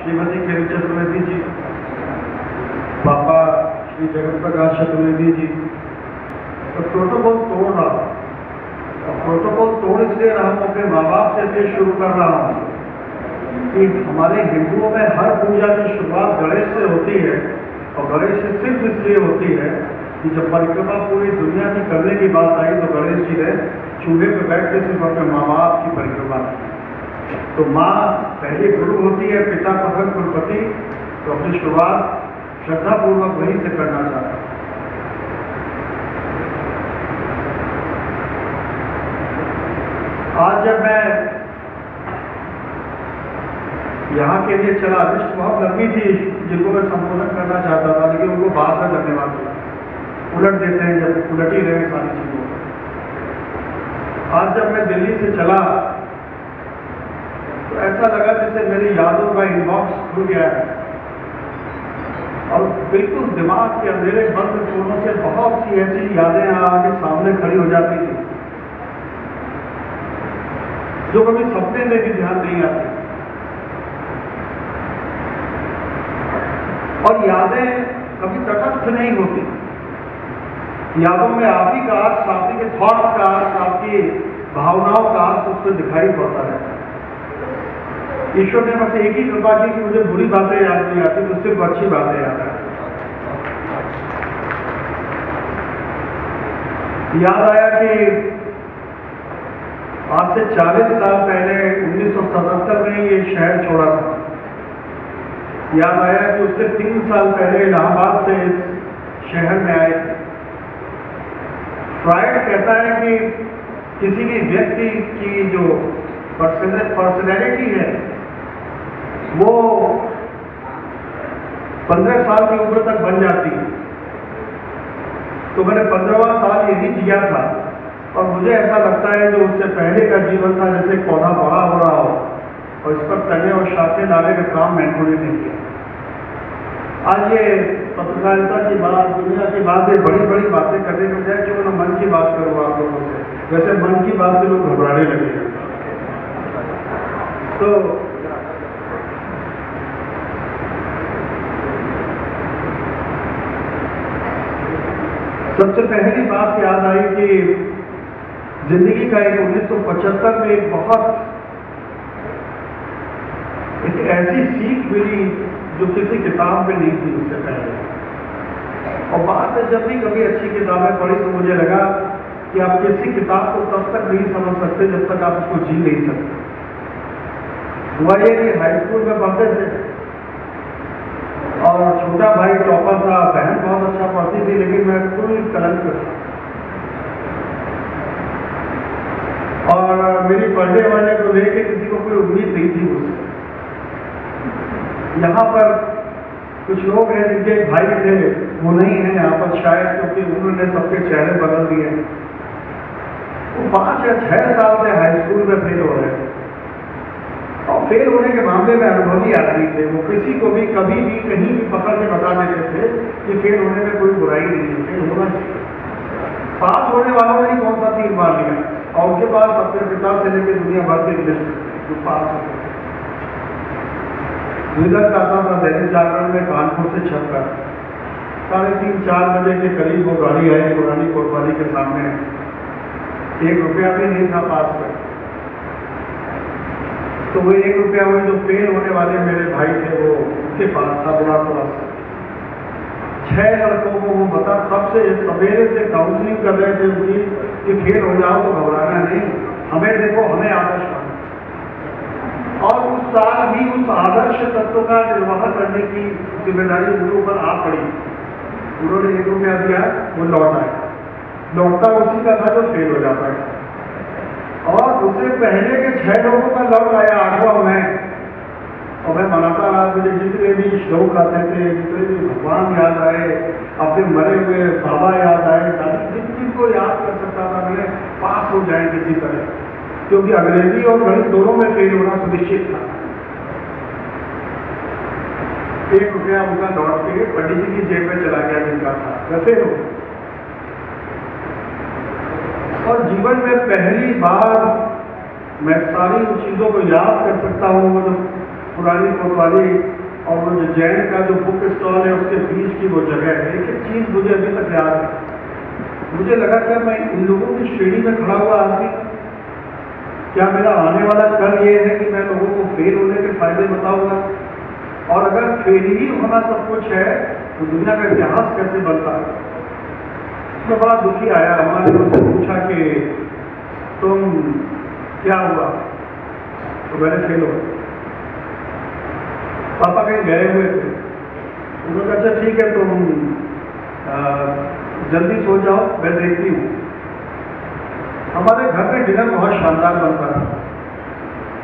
श्रीमती किरण चतुर्वेदी जी, पापा श्री जगत प्रकाश चतुर्वेदी जी। तो प्रोटोकॉल तोड़ रहा हूँ, और प्रोटोकॉल तोड़ इसलिए रहा हूँ अपने माँ बाप से भी शुरू कर रहा हूँ कि हमारे हिंदुओं में हर पूजा की शुरुआत गणेश से होती है, और गणेश से सिर्फ इसलिए होती है कि जब परिक्रमा पूरी दुनिया की करने की बात आई तो गणेश जी ने चूल्हे पर बैठ के सिर्फ अपने माँ बाप की परिक्रमा की। तो माँ पहली गुरु होती है, पिता प्रथम कुलपति, तो अपनी शुरुआत श्रद्धापूर्वक वहीं से करना चाहता हूँ। आज जब मैं यहाँ के लिए चला, लिस्ट बहुत लंबी थी जिनको मैं संबोधन करना चाहता था, लेकिन उनको बाद में धन्यवाद दिया। उलट देते हैं जब उलट ही रहे सारी चीजों को। आज जब मैं दिल्ली से चला तो ऐसा लगा जैसे मेरी यादों का इनबॉक्स खुल गया है, और बिल्कुल दिमाग के अंधेरे बंद कोनों से बहुत सी ऐसी यादें आके सामने खड़ी हो जाती थी जो कभी सपने में भी ध्यान नहीं आती। और यादें कभी तटस्थ नहीं होती, यादों में आप ही का अर्थ, आपकी के थॉट्स का अर्थ, आपकी भावनाओं का अर्थ उस पर दिखाई पड़ता है। ईश्वर ने बस एक ही कृपा की कि मुझे बुरी बातें याद नहीं आती, तो सिर्फ अच्छी बातें याद आती। याद आया कि आज से 40 साल पहले 1977 में ये शहर छोड़ा था। याद आया कि उससे 3 साल पहले इलाहाबाद से इस शहर में आए थे। फ्रायड कहता है कि किसी भी व्यक्ति की जो पर्सनैलिटी है वो 15 साल की उम्र तक बन जाती है। तो मैंने 15वां साल यही जिया था, और मुझे ऐसा लगता है जो उससे पहले का जीवन था जैसे पौधा बड़ा हो रहा हो और इस पर तने और शाखें डालने का काम मैंने नहीं किया। आज ये पत्रकारिता की बात, दुनिया की बात, ये बड़ी बड़ी बातें करने के बजाय क्यों ना मन की बात करूँ आप लोगों से। वैसे मन की बात से लोग घबराने लगे हैं। तो सबसे पहली बात याद आई कि जिंदगी का एक 1975 में एक ऐसी सीख मिली जो किसी किताब में नहीं थी उससे पहले। और बाद में जब भी कभी अच्छी किताबें पढ़ी तो मुझे लगा कि आप किसी किताब को तब तक नहीं समझ सकते जब तक आप उसको जी नहीं सकते। हुआ ये कि हाई स्कूल में पढ़ते थे और छोटा भाई टॉपर था, बहन बहुत अच्छा पढ़ती थी, लेकिन मैं पूरी कलंक था। और मेरी पढ़ने वाले को लेकर किसी को कोई उम्मीद नहीं थी मुझसे। यहाँ पर कुछ लोग हैं जिनके भाई थे, वो नहीं है यहाँ पर शायद, क्योंकि उन्होंने सबके चेहरे बदल दिए। वो 5 या 6 साल से हाई स्कूल में फेल हो रहे थे, और फेल होने के मामले में अनुभवी आदमी थे। वो किसी को भी कभी भी कहीं भी पकड़ के बता देते थे कि फेल होने में कोई बुराई नहीं है, फेल होना चाहिए। पास होने वालों ने ही कौन सा 3 बार लिया, और उनके पास अपने पिता से लेकर दुनिया भर के लिस्ट जो पास होते थे। रिजल्ट आता था दैनिक जागरण में कानपुर से छपकर 3:30-4 बजे के करीब वो गाड़ी आई पुरानी कोतवाली के सामने। 1 रुपया भी नहीं था पास में। तो वो 1 रुपया वो जो फेल होने वाले मेरे भाई थे वो उनके पास था, बड़ा थोड़ा सा। 6 लड़कों को वो बता सबसे सवेरे से काउंसलिंग कर रहे थे उनकी कि फेल हो जाओ तो घबराना नहीं, हमें देखो, हमें आदर्श बनो। और उस साल भी उस आदर्श तत्व का निर्वाह करने की जिम्मेदारी उनके ऊपर आ पड़ी। उन्होंने 1 रुपया दिया, वो लौट आया, लौटता उसी का था जो फेल हो जाता है। और उससे पहले के 6 लोगों का लौट आया, 8वां मैं। और मैं मनाता रहा, मुझे जितने भी श्लोक आते थे, जितने भी भगवान याद आए, अपने मरे हुए बाबा याद आए, जिनको याद कर सकता था मैं पास हो जाए किसी तरह, क्योंकि अंग्रेजी और गणित दोनों में फेल होना सुनिश्चित था। 1 रुपया उनका लौट के पंडित जी की जेब में चला गया जिनका था, वैसे हो। और जीवन में पहली बार मैं सारी उन चीजों को याद कर सकता हूँ जो पुरानी कोतवाली और वो जो जैन का जो बुक स्टॉल है उसके बीच की वो जगह है। एक एक चीज़ मुझे अभी तक याद है। मुझे लगा क्या मैं इन लोगों की श्रेणी में खड़ा हुआ आदमी, क्या मेरा आने वाला कल ये है कि मैं लोगों को फेल होने के फायदे बताऊंगा? और अगर फेल ही होना सब कुछ है तो दुनिया का इतिहास कैसे बनता है? तो बड़ा दुखी आया। हमारे मुझसे पूछा कि तुम क्या हुआ? तो मैंने फेल हो। पापा कहीं गए हुए थे। उन्होंने कहा अच्छा ठीक है तुम जल्दी सो जाओ, मैं देखती हूँ। हमारे घर में डिनर बहुत शानदार बनता था।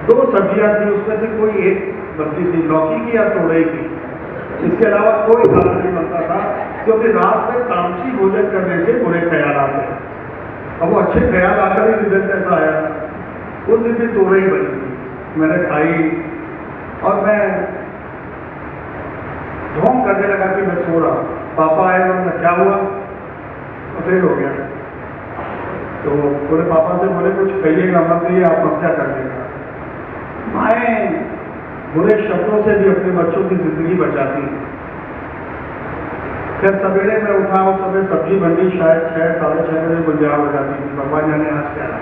2 सब्जियां थी, उसमें से कोई एक बनती थी, लौकी की या तोरई की। इसके अलावा कोई खाना नहीं बनता था, क्योंकि रात में तामसी भोजन करने से बुरे ख्याल आते हैं। अब वो अच्छे ख्याल आकर ही रिजल्ट ऐसा आया। उस दिन भी तोरई बनी थी, मैंने खाई और मैं ढोंग करने लगा कि मैं सो रहा हूँ। पापा आए और क्या हुआ? तो फेल हो गया। तो पूरे पापा से बोले कुछ कहिएगा मत, ये आत्महत्या कर देगा। माएँ बुरे शब्दों से भी अपने बच्चों की जिंदगी बचाती हैं। फिर सवेरे में उठा, उस समय सब्जी मंडी शायद 6 साढ़े 6 बजे गुंजा हो जाती थी। भगवान जाने आज क्या है।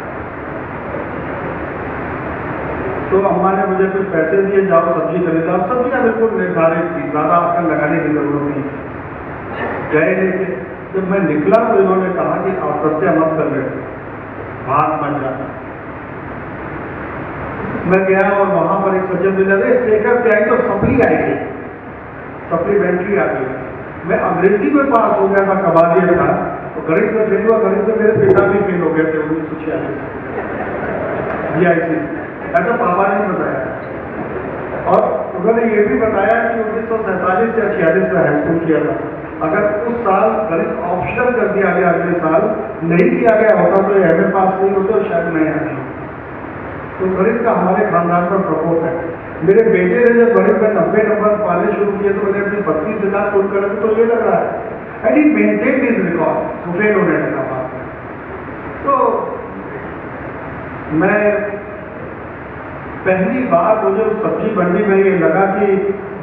तो अम्मा ने मुझे कुछ पैसे दिए, जाओ सब्जी खरीदा। सब्जियां बिल्कुल निर्धारित थी, ज़्यादा आकर लगाने की जरूरत नहीं। गए लेके जब मैं निकला तो इन्होंने कहा कि आत्महत्या मत कर रहे, भाग बन जाना। मैं गया और वहां पर एक सज्जन मिला, लेकर के आई तो सप्ली आई गई, सप्लीमेंट्री आ गई। मैं अंग्रेजी में पास हो गया था, कबालियत था, तो गणित में फेल हुआ। गणित में मेरे पिता भी फेल हो गए थे 1946 GIC। ऐसा पापा ने बताया। और उन्होंने ये भी बताया कि 1947 या 46 में हाई स्कूल किया था। अगर उस साल गणित ऑप्शनल कर दिया गया, अगले साल नहीं किया गया होता तो MA पास नहीं होते और शायद नहीं आते। तो गणित का हमारे खानदान पर प्रकोप है। मेरे बेटे ने जब गणित में 90 नंबर पाने शुरू किए तो मैंने अपनी पत्नी से कहा कुल कर तो ये लग रहा है and he maintain is record, तो फेल होने लगा। तो मैं पहली बार मुझे उस सब्जी मंडी में ये लगा कि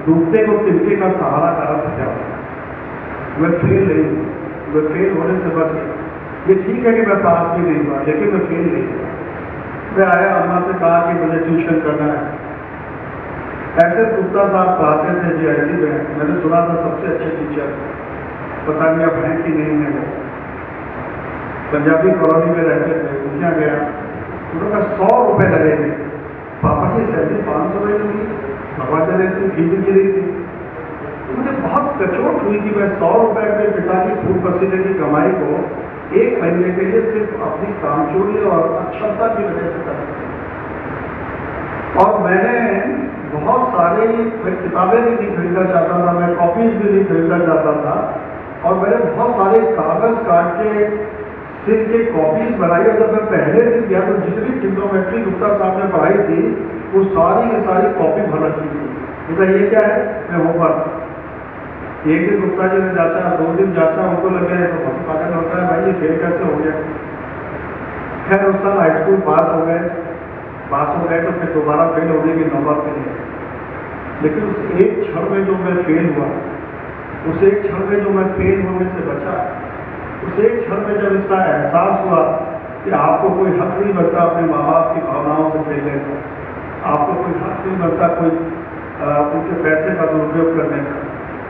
डूबते को तिनके का सहारा करा था। मैं फेल नहीं हूँ, मैं फेल होने से बच गया। ये ठीक है कि मैं पास भी नहीं हुआ, लेकिन मैं फेल नहीं हुआ। मैं आया, अम्मा से कहा कि मुझे ट्यूशन करना है। ऐसे गुप्ता साहब पढ़ाते थे GIC में, मैंने सुना था सबसे अच्छे टीचर, पता नहीं अब हैं कि नहीं है। वो पंजाबी कॉलोनी में रहते थे, उनके यहाँ गया, उन्होंने 100 रुपये लगेंगे। पापा की सैलरी 500 रुपये लगी, भगवान जाने इतनी फी भी गिरी थी। तो मुझे बहुत कचोट हुई कि मैं 100 रुपये अपने पिता की खून पसीने की कमाई को 1 महीने के लिए सिर्फ अपनी कामचोरी और अक्षमता की वजह से कर। और मैंने बहुत सारे, मैं किताबें भी नहीं खरीदना चाहता था, मैं कॉपीज भी नहीं खरीदना चाहता था, और मैंने बहुत सारे कागज काट के सिर्फ के कॉपीज बनाई। और जब मैं पहले दिन गया तो जितनी ट्रिग्नोमेट्री गुप्ता साहब ने पढ़ाई थी वो सारी की सारी कॉपी भर रखी थी। तो ये क्या है? मैं होमवर्क। एक दिन गुप्ता जी ने जांचा, 2 दिन जांचा, उनको लग गया तो बहुत पागल होता है भाई, ये फेल कैसे हो गया। खैर उस साल हाई स्कूल पास हो गए तो फिर दोबारा फेल होने की नौबत नहीं है। लेकिन उस एक क्षण में जो मैं फेल हुआ, उस एक क्षण में जो मैं फेल होने से बचा, उस एक क्षण में जब इसका एहसास हुआ कि आपको कोई हक नहीं बनता अपने माँ बाप की भावनाओं से खेलने का, आपको कोई हक नहीं बनता कोई उनके पैसे का दुरुपयोग करने का,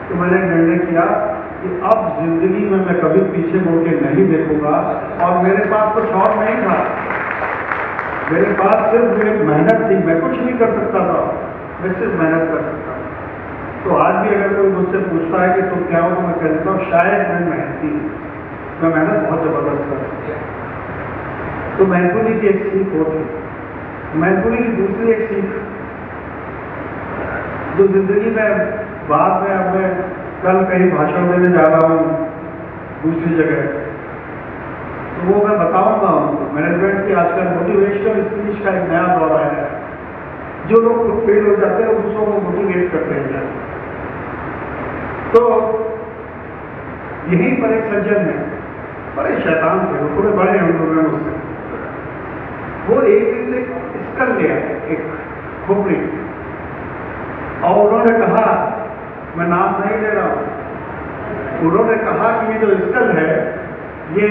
तो मैंने निर्णय किया कि अब जिंदगी में मैं कभी पीछे मुड़ के नहीं देखूंगा। और मेरे पास कुछ और नहीं था, मेरे पास सिर्फ मेरी मेहनत थी। मैं कुछ नहीं कर सकता था, मैं सिर्फ मेहनत कर सकता था। तो आज भी अगर कोई मुझसे पूछता है कि तुम क्या हो, तो मैं कहता हूँ शायद मैं मेहनती हूँ, मैं मेहनत बहुत जबरदस्त कर सकता हूँ। तो मैनपुरी की एक सीख होती, मैनपुरी की दूसरी एक सीख जो जिंदगी में बाद में, अब मैं कल कहीं भाषण देने जा रहा हूँ दूसरी जगह, तो वो मैं बताऊंगा उनको। मैनेजमेंट की आजकल मोटिवेशनल स्पीच का एक नया दौर आया है। जो लोग फेल हो जाते हैं दूसरों को मोटिवेट करते हैं। तो यहीं पर एक सज्जन है, बड़े शैतान थे, वो थोड़े बड़े हैं उन लोगों मुझसे। वो एक दिन से स्कल गया, एक खोपड़ी, और उन्होंने कहा, मैं नाम नहीं ले रहा हूँ, उन्होंने कहा कि ये जो स्कल है ये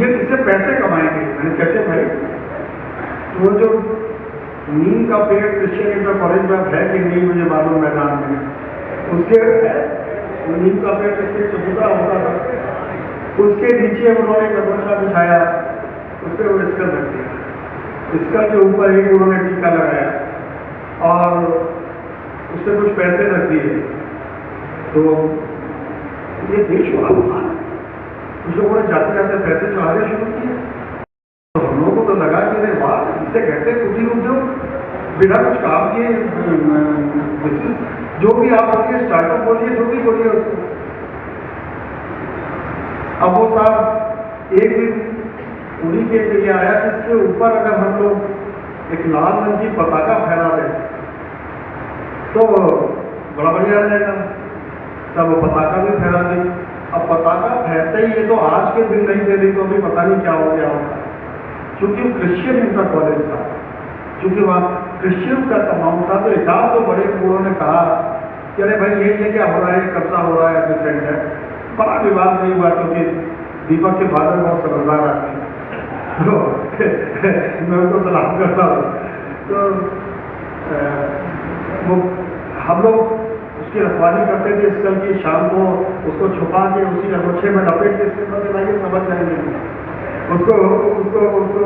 इससे पैसे कमाएंगे। मैंने कैसे भाई? तो वो जो नीम का पेड़ क्रिश्चियन इंटर कॉलेज में है कि नहीं मुझे मालूम, मैदान में उसके है, वो नीम का पेड़ किसके चबूतरा होता था, उसके नीचे उन्होंने कपड़ा बिछाया, उस पर वो स्कल रख दिया, स्कल के ऊपर एक उन्होंने टीका लगाया और उससे कुछ पैसे रख दिए। तो ये देशवाद कुछ लोगों ने जाते जाते पैसे चढ़ाने शुरू किए। तो हम लोगों को तो लगा कि अरे वाह, इसे कहते कुटीर उद्योग, बिना कुछ काम किए जो भी आप अपने स्टार्टअप बोलिए, जो भी बोलिए उसको। अब वो साहब एक दिन उन्हीं के लिए आया कि इसके ऊपर अगर हम लोग एक लाल रंग की पताका फहरा दें तो बड़ा बढ़िया रहेगा। तब वो पताका भी फहरा दी। अब पताका फहरते ही ये तो आज के दिन नहीं दे रही तो अभी पता नहीं क्या हो गया होगा, क्योंकि क्रिश्चियन इंटर कॉलेज था, क्योंकि वहाँ क्रिश्चियन का तमाम था। तो एकाध तो बड़े लोगों ने कहा कि अरे भाई ये क्या हो रहा है, कब्जा हो रहा है, एडमिसेंट है। बड़ा विवाद नहीं हुआ क्योंकि दीपक के फादर बहुत समझदार आदमी तो मैं उनको सलाम करता हूँ। तो वो हम लोग उसकी रखवाली करते थे स्कल की, शाम को उसको छुपा के उसी अगोछे में लपेट के लाइए, समझ जाएंगे उसको उसको उसको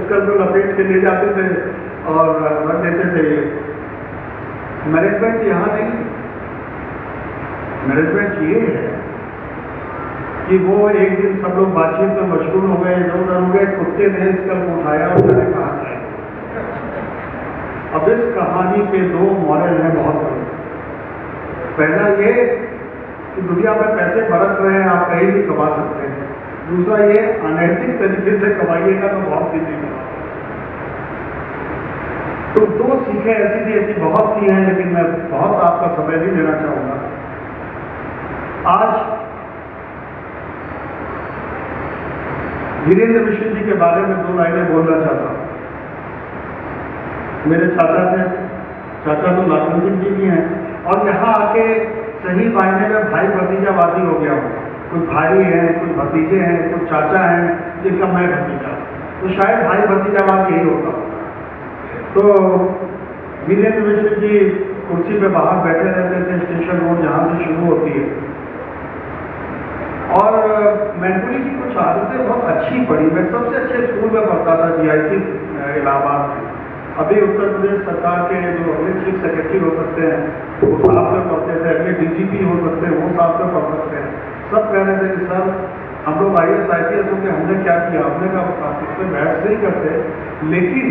स्कल को लपेट के ले जाते थे और रख देते थे। मैनेजमेंट यहाँ नहीं, मैनेजमेंट ये है कि वो एक दिन सब लोग बातचीत में मशगूल हो गए, इधर उधर हो गए, कुत्ते ने स्कल को उठाया और मैंने कहा जाए। अब इस कहानी के दो मॉडल हैं बहुत बड़े। पहला ये कि दुनिया में पैसे बरस रहे हैं, आप कहीं भी कमा सकते हैं। दूसरा ये अनैतिक तरीके से कमाइएगा तो बहुत सीधी कमा। तो दो सीखें ऐसी थी, ऐसी बहुत सी हैं, लेकिन मैं बहुत आपका समय भी देना चाहूंगा। आज वीरेंद्र मिश्र जी के बारे में दो लाइनें बोलना चाहता हूं। मेरे चाचा थे, चाचा तो लाखन सिंह जी भी हैं, और यहाँ आके सही मायने में भाई भतीजावादी हो गया हूँ। कोई भाई है, कोई भतीजे हैं, कोई चाचा हैं जिनका मैं भतीजा, तो शायद भाई भतीजावाद यही होता। तो वीरेंद्र मिश्र जी कुर्सी पे बाहर बैठे रहते थे, स्टेशन रोड जहाँ से शुरू होती है, और मैनपुरी की कुछ आदतें बहुत अच्छी पड़ी। मैं सबसे अच्छे स्कूल में पढ़ता था, GIC इलाहाबाद में। अभी उत्तर प्रदेश सरकार के जो अगले चीफ सेक्रेटरी हो सकते हैं वो साथ में पढ़ते थे, अगले DGP हो सकते हैं वो साथ में पढ़ सकते हैं। सब कह रहे थे कि सर हम लोग IAS IPS हो के हमने क्या किया, हमने कहा इसमें बहस नहीं करते, लेकिन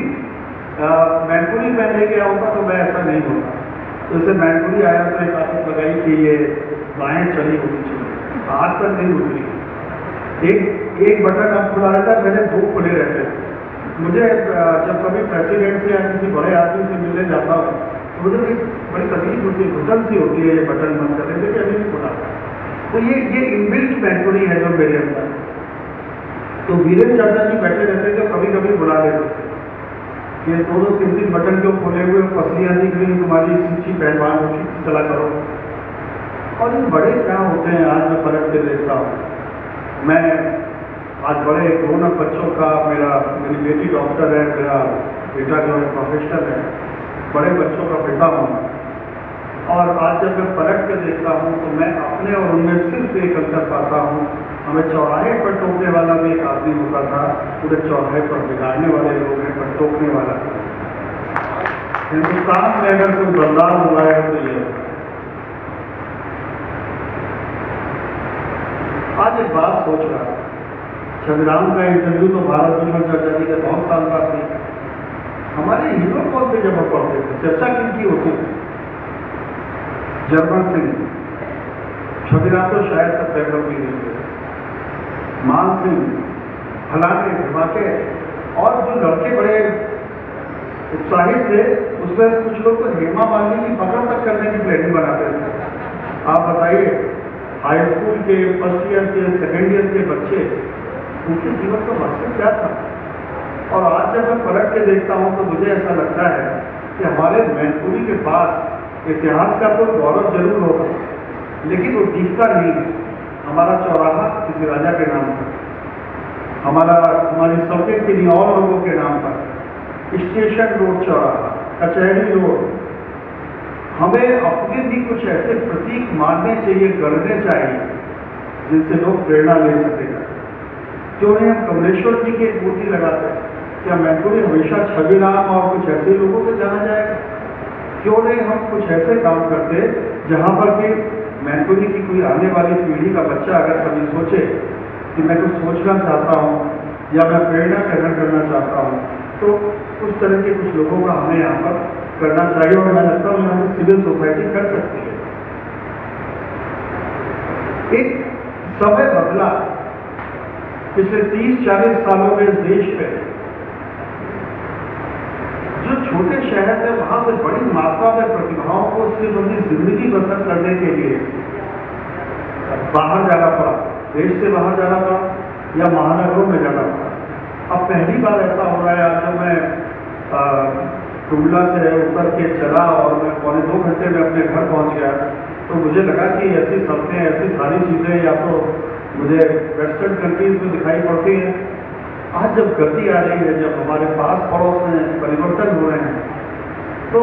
मैनपुरी में नहीं गया होता तो मैं ऐसा नहीं होता। तो जैसे मैनपुरी आया तो एक आदत लगाई कि ये बाएँ चली होनी चाहिए, आज तक नहीं उतरी। एक बटन अब खुला रहता है, पहले दो खुले रहते थे। मुझे जब कभी प्रेसिडेंट से या किसी बड़े आदमी से मिलने जाता हूँ तो मुझे एक बड़ी तकलीफ होती है, घुटन सी होती है, ये बटन बंद कर देते कि अभी नहीं खुला। तो ये इनबिल्ट मैनपुरी है जो मेरे अंदर। तो वीरेंद्र चाचा जी बैठे रहते थे, कभी कभी बुला लेते थे कि दो तीन बटन क्यों खोले हुए, पसलियाँ दिख रही तुम्हारी, सीखी पहलवान हो, चला करो। और ये बड़े क्या होते हैं, आज मैं पलट के देखता हूँ। मैं आज बड़े दोनों बच्चों का, मेरी बेटी डॉक्टर है, मेरा बेटा जो है प्रोफेसर है, बड़े बच्चों का पिता हूँ। और आज जब मैं पलट के देखता हूँ तो मैं अपने और उनमें सिर्फ एक अंतर पाता हूँ। हमें चौराहे पर टोकने वाला भी एक आदमी होता था, पूरे चौराहे पर बिगाड़ने वाले लोग हैं, पर टोकने वाला। हिंदुस्तान में अगर कोई बदलाव हुआ है तो ये आज एक बात सोच रहा था। छविराम का इंटरव्यू तो भारत भूषण चर्चा जी के बहुत साल बाद नहीं। हमारे हीरो कौन थे जब हम पढ़ते थे, चर्चा किनकी होती थी? जर्मन सिंह, छविराम तो शायद तक पेपर भी नहीं थे, मान सिंह, फलाने धमाके, और जो लड़के बड़े उत्साहित थे उसमें कुछ लोग तो हेमा मालिनी की पकड़ तक करने की प्लानिंग बनाते थे। आप बताइए, हाई स्कूल के फर्स्ट ईयर के, सेकेंड ईयर के बच्चे, उनके जीवन का मकसद क्या था? और आज जब मैं पलट के देखता हूँ तो मुझे ऐसा लगता है कि हमारे मैनपुरी के पास इतिहास का तो गौरव जरूर होगा, लेकिन वो दिखता नहीं है। हमारा चौराहा किसी राजा के नाम पर, हमारी सड़कें किन्हीं और लोगों के नाम पर, स्टेशन रोड चौराहा, कचहरी रोड, हमें अपने भी कुछ ऐसे प्रतीक मानने चाहिए, गढ़ने चाहिए, जिनसे लोग प्रेरणा ले सकेगा। क्यों नहीं हम कमलेश्वर जी की एक मूर्ति लगाते हैं? क्या मैनपुरी हमेशा छवि राम और कुछ ऐसे लोगों से जाना जाएगा? क्यों नहीं हम कुछ ऐसे काम करते जहां पर कि मैनपुरी की कोई आने वाली पीढ़ी का बच्चा अगर कभी सोचे कि मैं कुछ सोचना चाहता हूँ या मैं प्रेरणा ग्रहण करना चाहता हूँ, तो उस तरह के कुछ लोगों का हमें यहाँ पर करना चाहिए। और मैं लगता हूँ यहाँ पर सिविल सोसाइटी कर सकती है। एक समय बदला पिछले 30-40 सालों में इस देश में, जो छोटे शहर थे वहां से बड़ी मात्रा में प्रतिभाओं को सिर्फ अपनी जिंदगी बसर करने के लिए बाहर जाना पड़ा, देश से बाहर जाना पड़ा या महानगरों में जाना पड़ा। अब पहली बार ऐसा हो रहा है, आज जब मैं टुंडला से उतर के चला और मैं 1.25 घंटे में अपने घर पहुंच गया, तो मुझे लगा कि ऐसी सड़कें, ऐसी सारी चीज़ें या तो मुझे वेस्टर्न कंट्रीज में दिखाई पड़ती हैं। आज जब गति आ रही है, जब हमारे पास पड़ोस में परिवर्तन हो रहे हैं, तो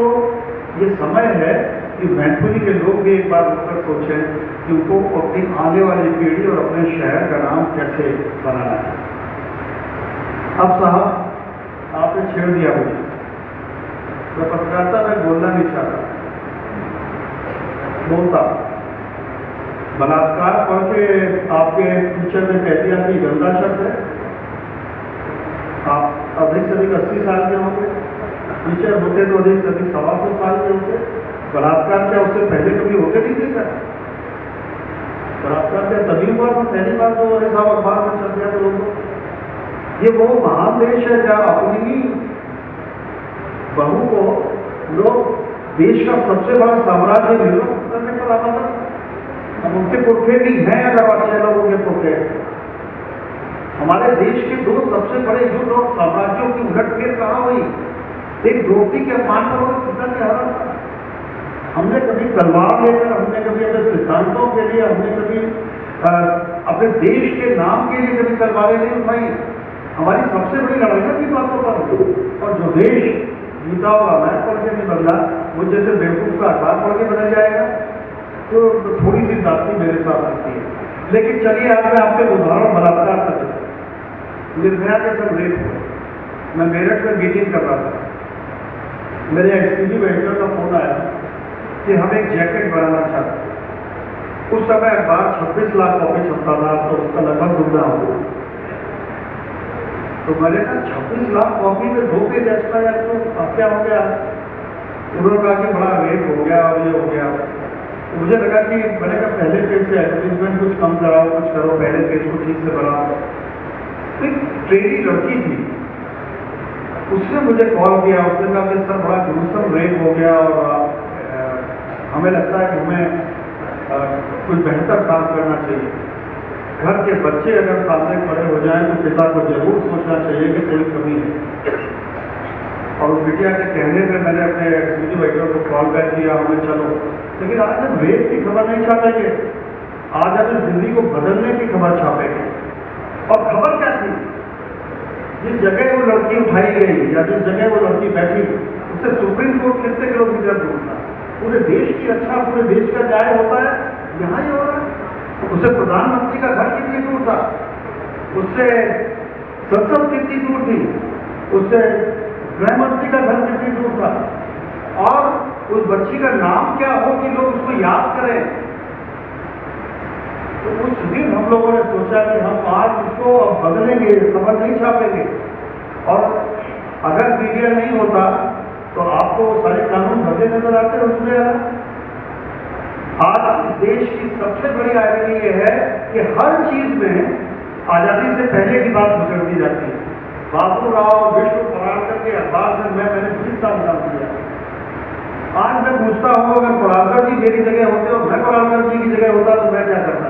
ये समय है कि मैनपुरी के लोग भी एक बार उठकर सोचें कि उनको अपनी आने वाली पीढ़ी और अपने शहर का नाम कैसे बनाना है। अब साहब आपने छेड़ दिया मुझे, मैं पत्रकारिता में बोलना नहीं चाहता, बोलता बलात्कार पढ़ के आपके टीचर ने कह दिया कि गंदा शब्द है। आप अधिक से अधिक 80 साल के होंगे, टीचर होते तो अधिक से अधिक 125 साल के होते। बलात्कार क्या उससे पहले कभी होते नहीं थे सर? बलात्कार क्या तभी हुआ था? पहली बार तो साहब अखबार में चल गया तो लोगों, ये वो महान देश है जहाँ अपनी बहू को लोग देश का सबसे बड़ा साम्राज्य निर्मित करने पर आना था। अब उनके पुरखे भी हैं, अगर अच्छे लोगों के पुरखे। हमारे देश के दो सबसे बड़े युद्ध और साम्राज्यों की उलटफेर कहाँ हुई? एक द्रौपदी के अपमान पर और सीता के हरण पर। हमने कभी तलवार लेकर, हमने कभी अपने सिद्धांतों के लिए, हमने कभी अपने देश के नाम के लिए कभी तलवारें नहीं उठाई। हमारी सबसे बड़ी लड़ाइयाँ की बातों पर। और जो देश गीता और रामायण पढ़ के नहीं बदला, वो जैसे बेवकूफ का अखबार पढ़ के बदल जाएगा, तो थोड़ी सी जाती मेरे साथ आती है। लेकिन चलिए आज मैं आपके उदाहरण बलात्कार कर देता हूँ। निर्भया के सब रेप हुए, मैं मेरठ में मीटिंग कर रहा था, मेरे एक्सक्यूटिव एडिटर का फोन आया कि हम एक जैकेट बनाना चाहते हैं। उस समय अखबार 26 लाख कॉपी छपता था, तो उसका लगभग दुगना हो गया। तो मैंने कहा 26 लाख कॉपी में 2 पेज एक्स्ट्रा यार, तो अब क्या हो गया? उन्होंने कहा कि बड़ा रेट हो गया और ये हो गया। तो मुझे लगा कि मैंने कहा पहले पेज से एडवर्टीजमेंट कुछ कम कराओ, कुछ करो, पहले पेज को ठीक से बनाओ। तो एक ट्रेनी लड़की थी, उसने मुझे कॉल किया, उसने कहा कि सर बड़ा ग्रुसम रेप हो गया और हमें लगता है कि हमें कुछ बेहतर काम करना चाहिए। घर के बच्चे अगर सामने खड़े हो जाएं तो पिता को जरूर सोचना चाहिए कि कोई कमी है। और उस बिटिया के कहने पर मैंने अपने एक्सक्यूटिव एडिटर को कॉल बैक किया, हमें चलो। लेकिन आज हम रेप की खबर नहीं छापेंगे, आज हम जिंदगी को बदलने की खबर छापेंगे। और खबर क्या थी? जिस जगह वो लड़की उठाई गई या जिस जगह वो लड़की बैठी, उससे सुप्रीम कोर्ट कितने किलोमीटर दूर था? पूरे देश की रक्षा, पूरे देश का न्याय होता है, यहाँ ही हो रहा है। उससे प्रधानमंत्री का घर कितनी दूर था, उससे संसद कितनी दूर थी, उससे गृह मंत्री का घर कितनी दूर था। और उस बच्ची का नाम क्या हो कि लोग उसको याद करें। तो उस दिन हम लोगों ने सोचा कि हम आज उसको अब बदलेंगे, खबर नहीं छापेंगे। और अगर मीडिया नहीं होता तो आपको सारे कानून बदले नजर आते हैं उसमें। आज इस देश की सबसे बड़ी आयरनी ये है कि हर चीज में आजादी से पहले की बात गुजर दी जाती है। बाबू राव, विश्व पराशर के अखबार से मैंने 20 साल काम किया। आज मैं पूछता हूँ, अगर पराशर जी मेरी जगह होते और मैं पराशर जी की जगह होता तो मैं क्या करता?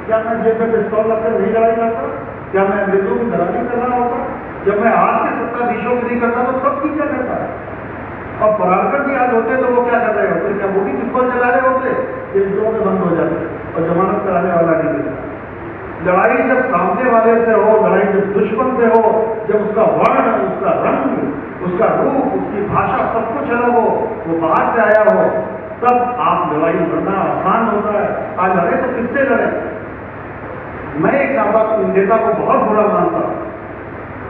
क्या मैं जेब में पिस्तौल रखकर नहीं लड़ाई करता? क्या मैं अंग्रेजों की दलाली कर रहा होता? जब मैं आज के सत्ताधीशों की नहीं करता तो तब की क्या करता है? और परागकर जी आज होते तो वो क्या कर रहे होते? क्या वो भी पिस्तौल चला रहे होते? ये इंटरों में बंद हो जाते और जमानत कराने वाला नहीं मिलता। लड़ाई जब सामने वाले से हो, लड़ाई जब दुश्मन से हो, जब उसका वर्ण, उसका रंग, उसका रूप, उसकी भाषा सब कुछ अलग हो, वो बाहर से आया हो, तब आप लड़ाई लड़ना आसान होता है। आज लड़े तो किससे लड़े? मैं एक नेता को बहुत बुरा मानता हूं,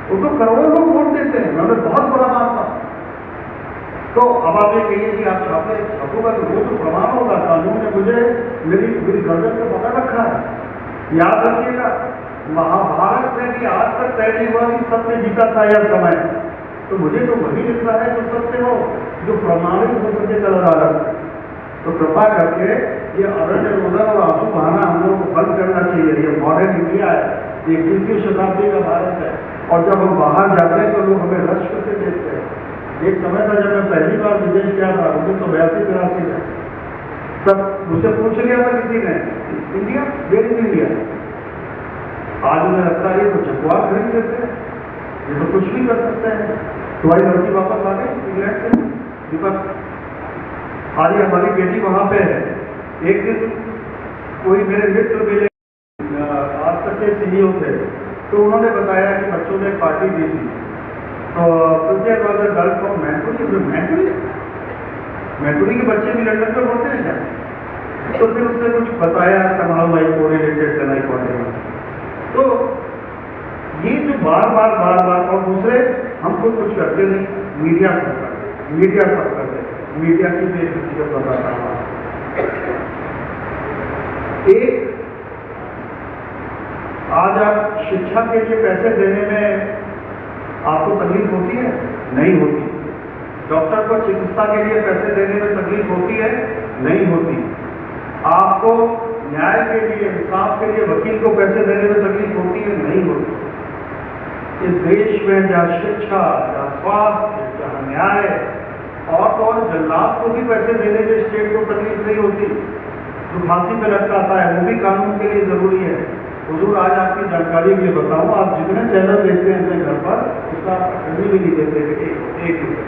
वो तो करोड़ों लोग वोट देते हैं, मैं उन्हें बहुत बुरा मानता हूं। तो अब आप ये कहिए कि आप छापूंगा तो वो तो प्रमाण होगा, कानून ने मुझे मेरी गर्दन पे पकड़ रखा है। याद रखिएगा, महाभारत में भी आज तक तय नहीं हुआ कि सत्य जीता था यह समय। तो मुझे तो वही लिखना है जो सत्य हो, जो प्रमाणित हो सके कलर। तो कृपा करके ये अरण्य रोदन और आंसू बहाना हम लोगों को बंद करना चाहिए। ये मॉडर्न इंडिया है, ये 21वीं शताब्दी का भारत है, और जब हम बाहर जाते हैं तो लोग हमें रश्क से देखते हैं। एक समय था जब मैं पहली बार विदेश गया था 1982-83 में, तब मुझसे पूछ लिया था किसी ने, इंडिया वेयर इज इंडिया? आज उन्हें लगता है ये तो जगवार खरीद देते हैं, ये तो कुछ भी कर सकते हैं। तुम्हारी लड़की वापस आ गई इंग्लैंड से? दीपक, आज हमारी बेटी वहां पे है। एक दिन कोई मेरे मित्र मिले, आज तक के CEO थे, तो उन्होंने बताया कि बच्चों ने पार्टी दी थी, तो गर्ल फ्रॉम मैनपुरी के बच्चे भी लंदन में पढ़ते हैं क्या? तो फिर उसने कुछ बताया समारोह भाई को रिलेटेड नहीं पढ़ते। तो ये जो बार बार और दूसरे हम खुद कुछ करते नहीं, मीडिया सब करते, मीडिया की भी एक हकीकत बताता हूं। एक, आज आप शिक्षा के लिए पैसे देने में आपको तकलीफ होती है? नहीं होती। डॉक्टर को चिकित्सा के लिए पैसे देने में तकलीफ होती है? नहीं होती। आपको न्याय के लिए, इंसाफ के लिए वकील को पैसे देने में तकलीफ होती है? नहीं होती। इस देश में जहाँ शिक्षा, जहाँ स्वास्थ्य, जहाँ न्याय और जल्लाद को भी पैसे देने में स्टेट को तकलीफ नहीं होती, जो फांसी पे लटकाता है वो भी कानून के लिए जरूरी है। हुजूर, आज आपकी जानकारी के लिए बताऊं, आप जितने चैनल देखते हैं अपने घर पर, उसका कभी भी नहीं देते एक रुपये।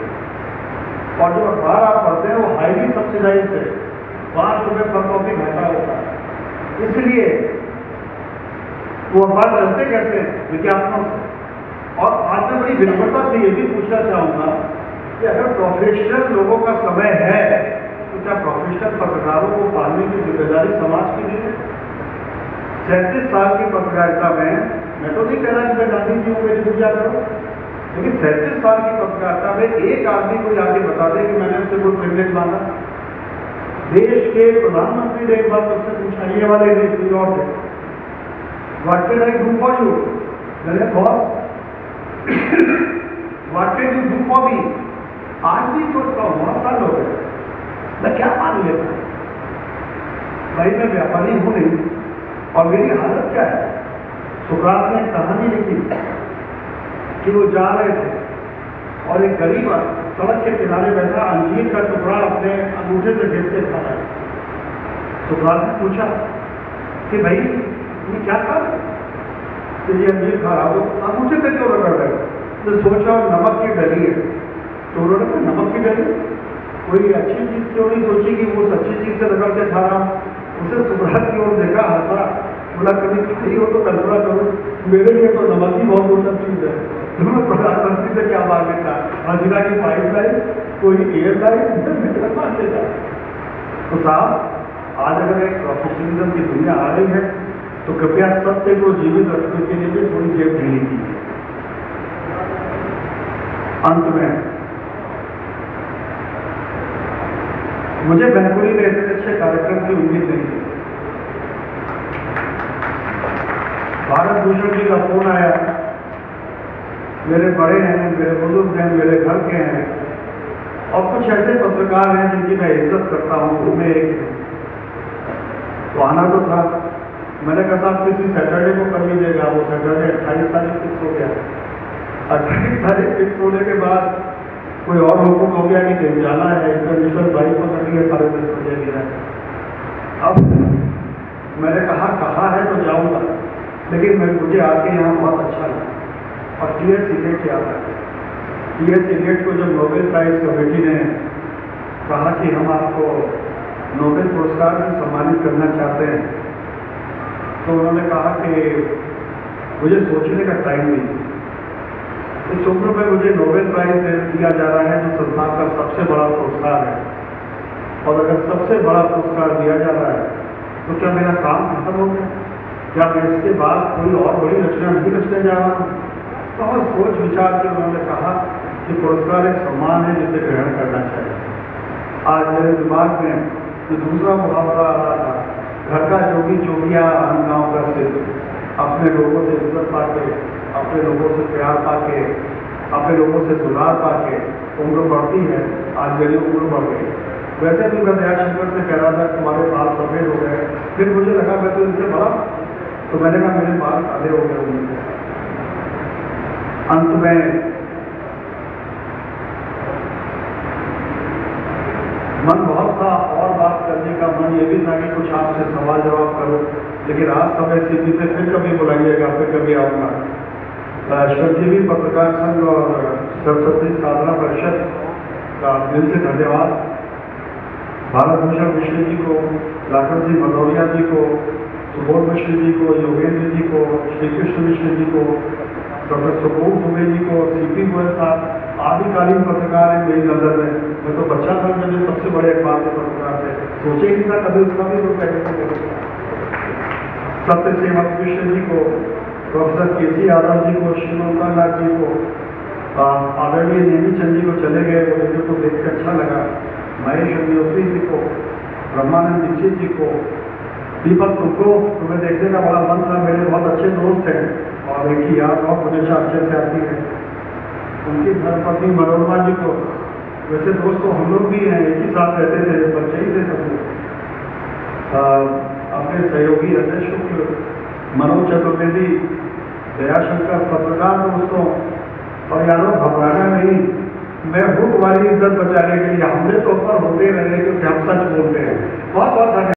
और जो अखबार आप पढ़ते हैं वो हाईली सब्सिडाइज है, 5 रुपये पर कॉपी घाटा होता है। इसलिए वो अखबार चलते कैसे हैं? विज्ञापनों से। और आज मैं बड़ी विनम्रता से ये भी पूछना चाहूंगा कि अगर प्रोफेशनल लोगों का समय है तो क्या प्रोफेशनल पत्रकारों को पालने की जिम्मेदारी समाज की नहीं है? 37 साल की पत्रकारिता में, मैं तो नहीं कह रहा कि मैं गांधी जी को मेरी पूजा करूं, लेकिन 37 साल की पत्रकारिता में एक आदमी को आगे बता दे कि मैंने उससे कोई प्रिविलेज मांगा। देश के प्रधानमंत्री ने एक बार मुझसे पूछा, ये वाले न्यूयॉर्क है, what can I do for you? मैंने boss what can you do for me? आज भी सोचता हूँ, बहुत साल हो गए, मैं क्या मान लेता हूँ भाई, मैं व्यापारी हूं नहीं, और मेरी हालत क्या है? सुकरात ने कहानी लिखी कि वो जा रहे थे और एक गरीब सड़क के किनारे बैठा अंजीर का टुकड़ा अपने अंगूठे से घेर के खा रहा है। सुकरात ने पूछा कि भाई ये क्या खा रहे? तो ये अंजीर खा रहा हो, अंगूठे पे क्यों रगड़ रहे? तो सोचा नमक की डली है। तो उन्होंने कहा नमक की डली? कोई अच्छी चीज क्यों नहीं सोची कि वो अच्छी चीज से रगड़ के खा रहा हूं? उसे सुकरात की ओर देखा, हंसा, बोला कभी नहीं हो तो कल्पना करो, मेरे लिए तो नमक ही बहुत उत्तम चीज है। तो मैं प्रधानमंत्री से क्या मांगे था? हजरा की पाइपलाइन, कोई एयरलाइन मान लेता। तो साहब, आज अगर एक प्रोफेशनलिज्म की दुनिया आ रही है तो कृपया सत्य को जीवित रखने के लिए भी थोड़ी जेब ढीली कीजिए। अंत में मुझे मैनपुरी में इतने अच्छे कार्यक्रम की उम्मीद नहीं थी। भारत भूषण जी का फोन आया, मेरे बड़े हैं, मेरे बुजुर्ग हैं, मेरे घर के हैं, और कुछ ऐसे पत्रकार हैं जिनकी मैं इज्जत करता हूं, उनमें एक तो आना तो था। मैंने कहा साहब किसी सैटरडे को कर लीजिएगा। वो सैटरडे 28 तारीख फिक्स हो गया। 28 तारीख फिक्स होने के बाद कोई और हुक्म हो गया कि कहीं जाना है, इंटरनेशनल बाइक पकड़ लिया 10:30 बजे गिरा। अब मैंने कहा है तो जाऊंगा, लेकिन मुझे आके यहाँ बहुत अच्छा लगा और क्लियर सीधे क्या है। टी.एस. इलियट को जब नोबेल प्राइज कमेटी ने कहा कि हम आपको नोबेल पुरस्कार से सम्मानित करना चाहते हैं, तो उन्होंने कहा कि मुझे सोचने का टाइम नहीं। इस उम्र में मुझे नोबेल प्राइज दिया जा रहा है, जो संसार का सबसे बड़ा पुरस्कार है, और अगर सबसे बड़ा पुरस्कार दिया जा रहा है तो क्या मेरा काम खत्म हो गया? क्या मैं इसके बाद कोई और बड़ी रचना नहीं रचने जा रहा हूँ? बहुत सोच विचार के उन्होंने कहा कि पुरस्कार एक सम्मान है जिसे ग्रहण करना चाहिए। आज मेरे दिमाग में जो दूसरा मुहावरा आ रहा था, घर का जोगी जोगिया हम गाँव का सिद्ध, अपने लोगों से इज्जत पाके, अपने लोगों से प्यार पाके, अपने लोगों से दुलार पाके उम्र बढ़ती है। आज मेरी उम्र बढ़ गई। वैसे भी मैं दयाशंकर से कह रहा था तुम्हारे बाल सफेद हो गए, फिर मुझे लगा मैं तो इनसे बड़ा, तो मैंने कहा मेरे बाल काले हो गए उनके। अंत में मन बहुत था और बात करने का, मन ये भी था कि कुछ आपसे सवाल जवाब करो, लेकिन आज समय स्थिति से फिर कभी बुलाइएगा, फिर कभी आऊँगा। श्रमजीवी पत्रकार संघ और सरस्वती साधना परिषद का दिल से धन्यवाद। भारत भूषण मिश्र जी को, लाखन सिंह भदौरिया जी को, सुबोध मिश्र जी को, योगेंद्र जी को, श्री कृष्ण मिश्र जी को, डॉक्टर सुबोध दुबे जी को, सीपी गोयल साहब आदिकालीन पत्रकार हैं मेरी नजर में। मैं तो बच्चा था जब ये सबसे बड़े अखबार के पत्रकार थे, सोचे ही नहीं था कभी उसका भी रूप है। सत्य सेवक कृष्ण जी को, प्रोफेसर के.सी. यादव जी को, श्री ओंकारनाथ जी को, आदरणीय नेमीचंद जी को, चले गए वो मुझे को देख के अच्छा लगा, महेश अग्निहोत्री जी को, ब्रह्मानंद दीक्षित जी को, दीपक तुमको तुम्हें देखने का बड़ा मन था, मेरे बहुत अच्छे दोस्त हैं और एक ही याद बहुत हमेशा अच्छे से आती है। उनकी धर्मपत्नी मनोरमा जी को, वैसे दोस्त तो हम लोग भी हैं, एक ही साथ रहते थे, बच्चे ही थे सब लोग। अपने सहयोगी अजय शुक्ल, मनोज चतुर्वेदी, दयाशंकर, पत्रकार दोस्तों, और यारों घबराना नहीं, मैं भूख वाली इज्जत बचाने के लिए हमने तो ऊपर होते रहे क्योंकि हम सच बोलते हैं। बहुत बहुत धन्यवाद।